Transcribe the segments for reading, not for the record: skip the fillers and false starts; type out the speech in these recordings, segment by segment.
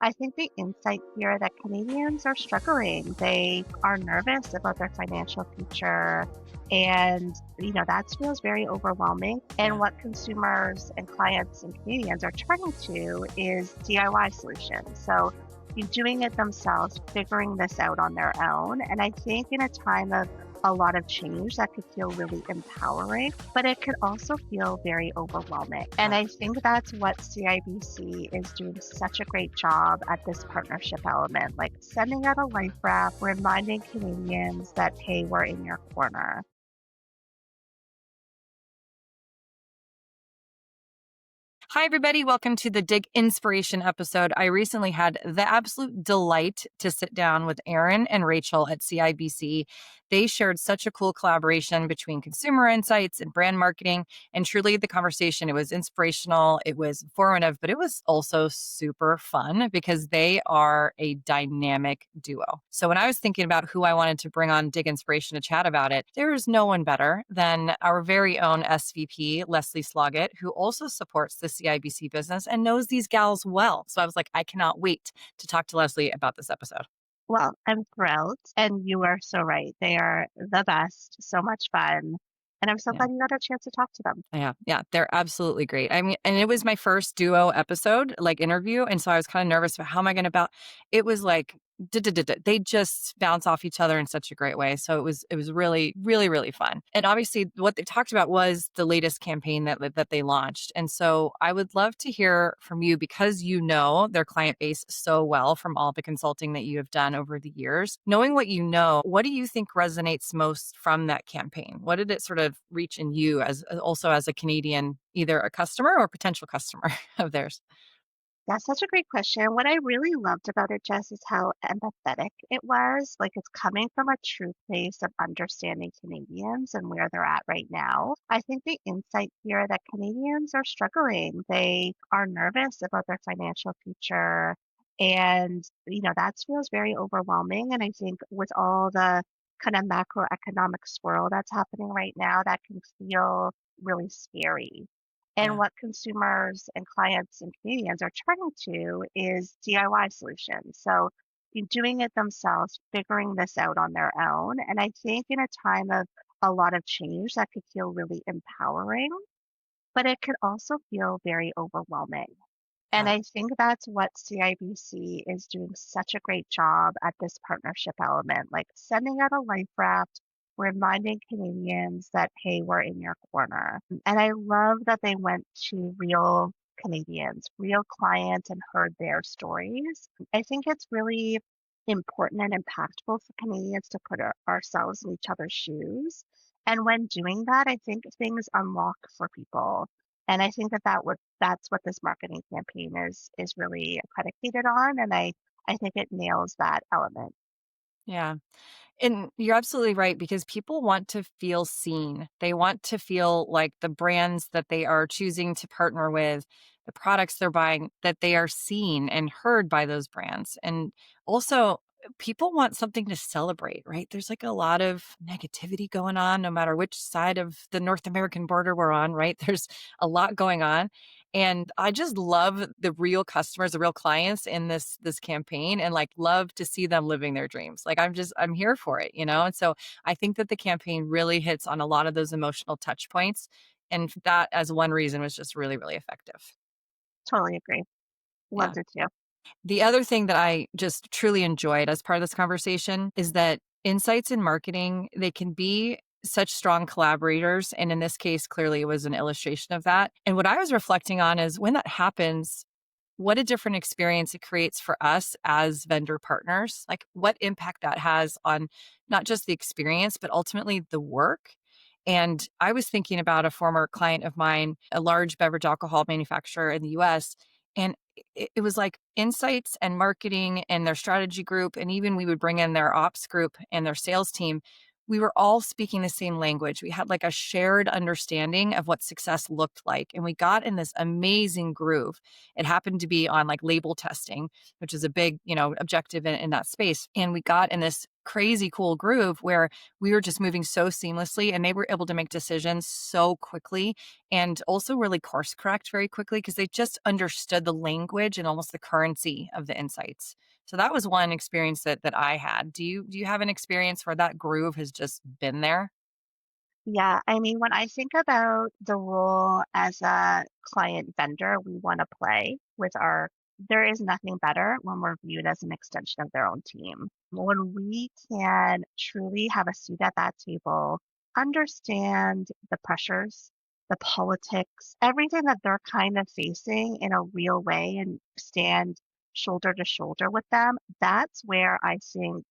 I think the insight here that Canadians are struggling. They are nervous about their financial future. And, that feels very overwhelming. And Yeah. what consumers and clients and Canadians are turning to is DIY solutions. So, doing it themselves, figuring this out on their own. And I think in a time of a lot of change that could feel really empowering, but it could also feel very overwhelming. And Yeah. I think that's what CIBC is doing such a great job at this partnership element, like sending out a life wrap, reminding Canadians that, hey, we're in your corner. Hi, everybody. Welcome to the Dig Inspiration episode. I recently had the absolute delight to sit down with Aaron and Rachel at CIBC. They shared such a cool collaboration between consumer insights and brand marketing. And truly, the conversation, it was inspirational, it was informative, but it was also super fun because they are a dynamic duo. So when I was thinking about who I wanted to bring on Dig Inspiration to chat about it, there is no one better than our very own SVP, Lesley Sloggett, who also supports the CIBC business and knows these gals well. So I was like, I cannot wait to talk to Lesley about this episode. Well, I'm thrilled. And you are so right. They are the best, so much fun. And I'm so Yeah. glad you got a chance to talk to them. Yeah, they're absolutely great. I mean, and it was my first duo episode, like interview. And so I was kind of nervous about how am I going to about it was like they just bounce off each other in such a great way. So it was really, really, really fun. And obviously what they talked about was the latest campaign that they launched. And so I would love to hear from you because you know their client base so well from all the consulting that you have done over the years. Knowing what you know, what do you think resonates most from that campaign? What did it sort of reach in you as also as a Canadian, either a customer or potential customer of theirs? That's such a great question. What I really loved about it, Jess, is how empathetic it was. Like it's coming from a true place of understanding Canadians and where they're at right now. I think the insight here that Canadians are struggling. They are nervous about their financial future. And, that feels very overwhelming. And I think with all the kind of macroeconomic swirl that's happening right now, that can feel really scary. And Yeah. what consumers and clients and Canadians are turning to is DIY solutions. So doing it themselves, figuring this out on their own. And I think in a time of a lot of change, that could feel really empowering, but it could also feel very overwhelming. And Yeah. I think that's what CIBC is doing such a great job at this partnership element, like sending out a life raft, reminding Canadians that, hey, we're in your corner. And I love that they went to real Canadians, real clients, and heard their stories. I think it's really important and impactful for Canadians to put ourselves in each other's shoes. And when doing that, I think things unlock for people. And I think that's what this marketing campaign is really predicated on, and I think it nails that element. Yeah. And you're absolutely right because people want to feel seen. They want to feel like the brands that they are choosing to partner with, the products they're buying, that they are seen and heard by those brands. And also, people want something to celebrate, right? There's like a lot of negativity going on, no matter which side of the North American border we're on, right? There's a lot going on. And I just love the real customers, the real clients in this campaign and like love to see them living their dreams. Like I'm here for it, you know? And so I think that the campaign really hits on a lot of those emotional touch points. And that as one reason was just really, really effective. Totally agree. Yeah. Loved it too. The other thing that I just truly enjoyed as part of this conversation is that insights in marketing, they can be such strong collaborators. And in this case, clearly it was an illustration of that. And what I was reflecting on is when that happens, what a different experience it creates for us as vendor partners, like what impact that has on not just the experience, but ultimately the work. And I was thinking about a former client of mine, a large beverage alcohol manufacturer in the US. And it was like insights and marketing and their strategy group. And even we would bring in their ops group and their sales team. We were all speaking the same language. We had like a shared understanding of what success looked like. And we got in this amazing groove. It happened to be on like label testing, which is a big, objective in that space. And we got in this crazy cool groove where we were just moving so seamlessly and they were able to make decisions so quickly and also really course correct very quickly because they just understood the language and almost the currency of the insights. So that was one experience that I had. Do you have an experience where that groove has just been there? Yeah, I mean, when I think about the role as a client vendor we want to play with our, there is nothing better when we're viewed as an extension of their own team. When we can truly have a seat at that table, understand the pressures, the politics, everything that they're kind of facing in a real way and stand shoulder to shoulder with them, that's where I think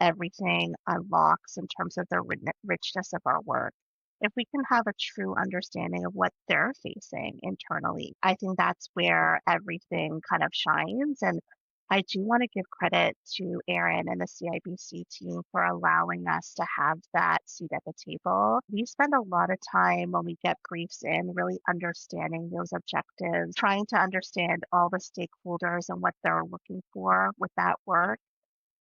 everything unlocks in terms of the richness of our work. If we can have a true understanding of what they're facing internally, I think that's where everything kind of shines. And I do want to give credit to Aaron and the CIBC team for allowing us to have that seat at the table. We spend a lot of time when we get briefs in really understanding those objectives, trying to understand all the stakeholders and what they're looking for with that work.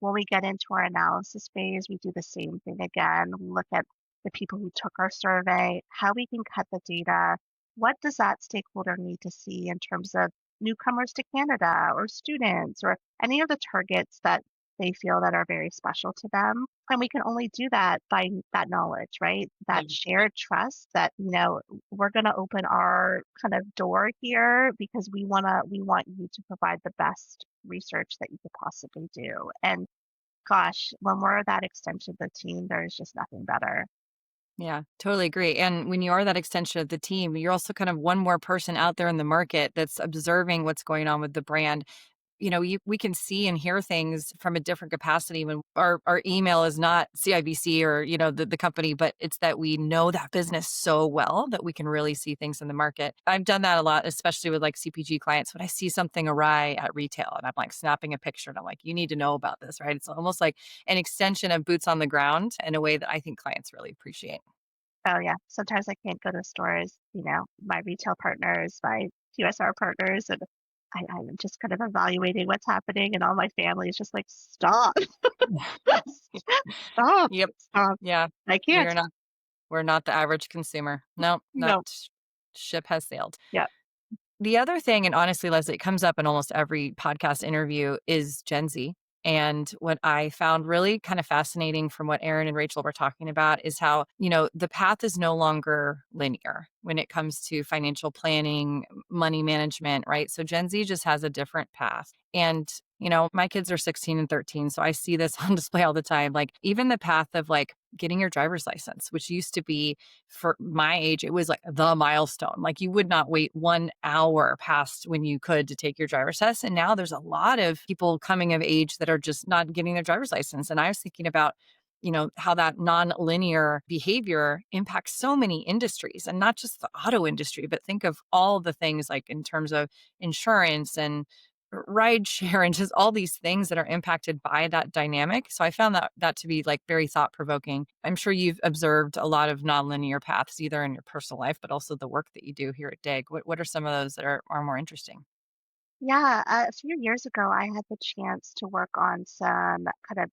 When we get into our analysis phase, we do the same thing again. We look at the people who took our survey, how we can cut the data. What does that stakeholder need to see in terms of newcomers to Canada or students or any of the targets that they feel that are very special to them? And we can only do that by that knowledge, right? That shared trust that, we're going to open our kind of door here because we want you to provide the best research that you could possibly do. And gosh, when we're that extension of the team, there's just nothing better. Yeah, totally agree. And when you are that extension of the team, you're also kind of one more person out there in the market that's observing what's going on with the brand. We can see and hear things from a different capacity when our email is not CIBC or, the company, but it's that we know that business so well that we can really see things in the market. I've done that a lot, especially with like CPG clients when I see something awry at retail and I'm like snapping a picture and I'm like, you need to know about this, right? It's almost like an extension of boots on the ground in a way that I think clients really appreciate. Oh yeah, sometimes I can't go to stores, my retail partners, my QSR partners, and I'm just kind of evaluating what's happening, and all my family is just like, stop, stop, Yep. stop. Yeah. I We can't, are not we're not the average consumer. No, that no, ship has sailed. yeah. The other thing, and honestly, Leslie, it comes up in almost every podcast interview, is Gen Z. And what I found really kind of fascinating from what Aaron and Rachel were talking about is how, the path is no longer linear when it comes to financial planning, money management, right? So Gen Z just has a different path. And, my kids are 16 and 13. So I see this on display all the time. Like, even the path of like getting your driver's license, which used to be for my age, it was like the milestone. Like you would not wait 1 hour past when you could to take your driver's test. And now there's a lot of people coming of age that are just not getting their driver's license. And I was thinking about, how that non-linear behavior impacts so many industries and not just the auto industry, but think of all the things like in terms of insurance and ride share and just all these things that are impacted by that dynamic. So I found that to be like very thought provoking. I'm sure you've observed a lot of nonlinear paths either in your personal life, but also the work that you do here at DIG. What are some of those that are more interesting? Yeah, a few years ago, I had the chance to work on some kind of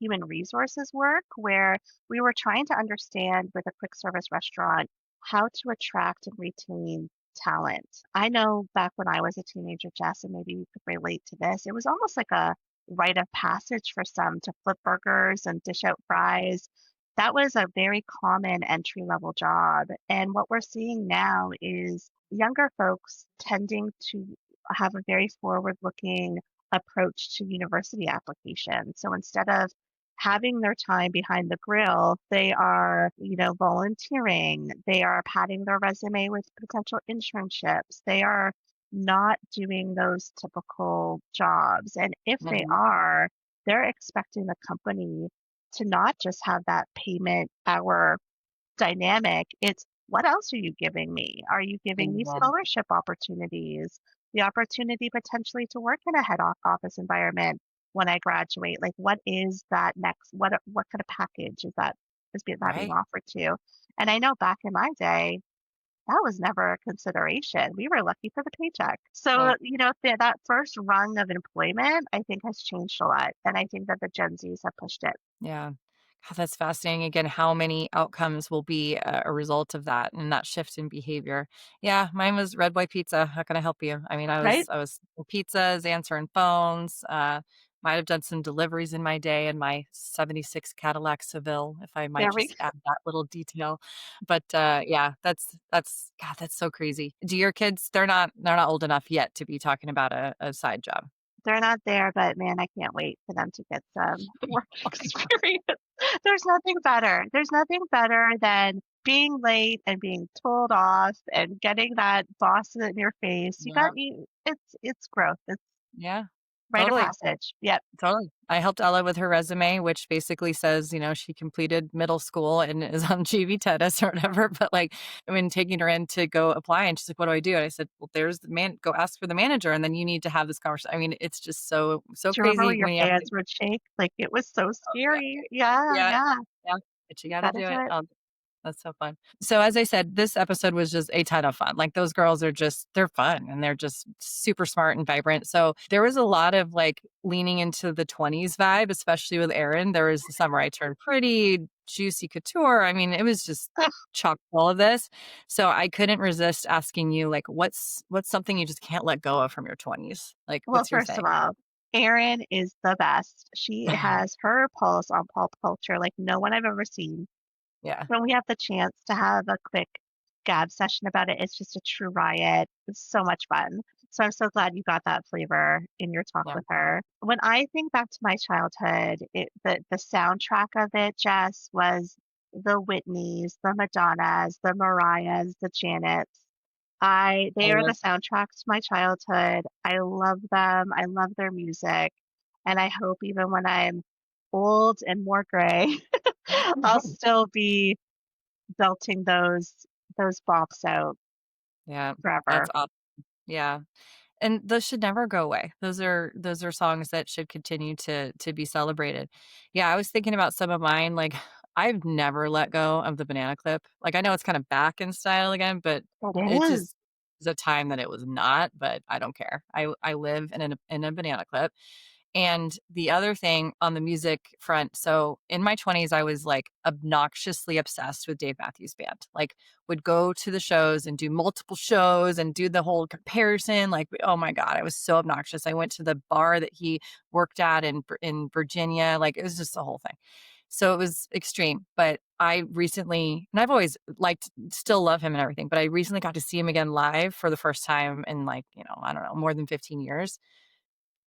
human resources work where we were trying to understand with a quick service restaurant how to attract and retain talent. I know back when I was a teenager, Jess, and maybe you could relate to this, it was almost like a rite of passage for some to flip burgers and dish out fries. That was a very common entry level job. And what we're seeing now is younger folks tending to have a very forward looking approach to university applications. So instead of having their time behind the grill, they are, volunteering, they are padding their resume with potential internships, they are not doing those typical jobs. And if they Mhm. are, they're expecting the company to not just have that payment hour dynamic. It's what else are you giving me? Are you giving me Mhm. scholarship opportunities? The opportunity potentially to work in a office environment when I graduate? Like, what is that next? What kind of package is that being Right. offered to? And I know back in my day, that was never a consideration. We were lucky for the paycheck. So, Yeah. that first rung of employment, I think, has changed a lot. And I think that the Gen Zs have pushed it. Yeah. God, that's fascinating. Again, how many outcomes will be a result of that and that shift in behavior. Yeah, mine was red, white pizza. How can I help you? I mean, Right? I was pizzas, answering phones, might have done some deliveries in my day in my 76 Cadillac Seville, if I might There we just add that little detail. But yeah, that's God, that's so crazy. Do your kids, they're not old enough yet to be talking about a side job. They're not there, but man, I can't wait for them to get some work experience. There's nothing better. There's nothing better than being late and being told off and getting that boss in your face. Yeah. It's growth. It's Yeah. rite of Totally. passage. Yep. Totally. I helped Ella with her resume, which basically says, she completed middle school and is on JV tennis or whatever. But like, I mean, taking her in to go apply, and she's like, "What do I do?" And I said, "Well, there's the man. Go ask for the manager, and then you need to have this conversation." I mean, it's just so Do you remember crazy when your when you have to. hands would shake? Like it was so Oh yeah, scary. Yeah, yeah, yeah. yeah. But you got to Gotta do do it. it. Oh, that's so fun. So as I said, this episode was just a ton of fun. Like those girls are just, they're fun and they're just super smart and vibrant. So there was a lot of like leaning into the 20s vibe, especially with Erin. There was the summer I turned pretty, juicy couture. I mean, it was just chock full of this. So I couldn't resist asking you, like, what's something you just can't let go of from your 20s? Like, Well, what's your first of thing? all, Erin is the best. She has her pulse on pulp culture like no one I've ever seen. Yeah. When we have the chance to have a quick gab session about it, it's just a true riot. It's so much fun. So I'm so glad you got that flavor in your talk Yeah. with her. When I think back to my childhood, the soundtrack of it, Jess, was the Whitneys, the Madonnas, the Mariahs, the Janets. I They are the love soundtrack to my childhood. I love them. I love their music. And I hope even when I'm old and more gray, I'll still be belting those bops out Yeah. forever. That's awesome. Yeah. And those should never go away. Those are songs that should continue to be celebrated. Yeah, I was thinking about some of mine, like, I've never let go of the banana clip. Like, I know it's kind of back in style again, but It it is. just is a time that it was not, but I don't care. I live in a banana clip. And the other thing on the music front, so in my 20s, I was like obnoxiously obsessed with Dave Matthews Band. Like, would go to the shows and do multiple shows and do the whole comparison. Like, oh my God, I was so obnoxious. I went to the bar that he worked at in Virginia. Like, it was just the whole thing. So it was extreme. But I recently, and I've always liked, still love him and everything, but I recently got to see him again live for the first time in like, I don't know, more than 15 years.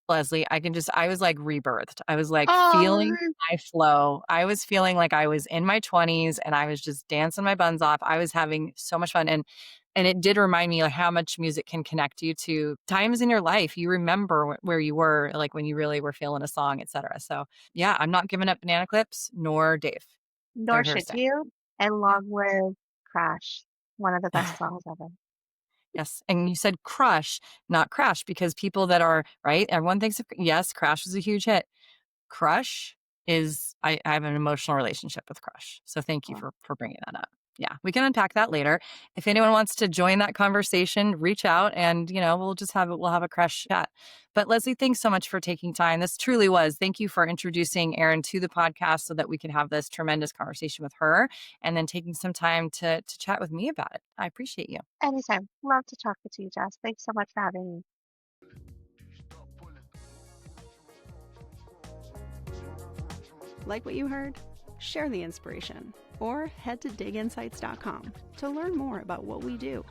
Lesley, I was like rebirthed. I was like feeling Oh, my flow. I was feeling like I was in my 20s and I was just dancing my buns off. I was having so much fun. And it did remind me like how much music can connect you to times in your life. You remember where you were, like when you really were feeling a song, etc. So yeah, I'm not giving up Banana Clips nor Dave. They're nor here to should stay. you. And Yeah. long live Crash, one of the best songs ever. Yes. And you said crush, not crash, because people that are right, everyone thinks of, yes, Crash was a huge hit. Crush is I have an emotional relationship with Crush. So thank you Yeah. for bringing that up. Yeah, we can unpack that later. If anyone wants to join that conversation, reach out and, we'll have a Crush chat. But Lesley, thanks so much for taking time. This truly was. Thank you for introducing Erin to the podcast so that we could have this tremendous conversation with her and then taking some time to chat with me about it. I appreciate you. Anytime. Love to talk with you, Jess. Thanks so much for having me. Like what you heard? Share the inspiration or head to diginsights.com to learn more about what we do.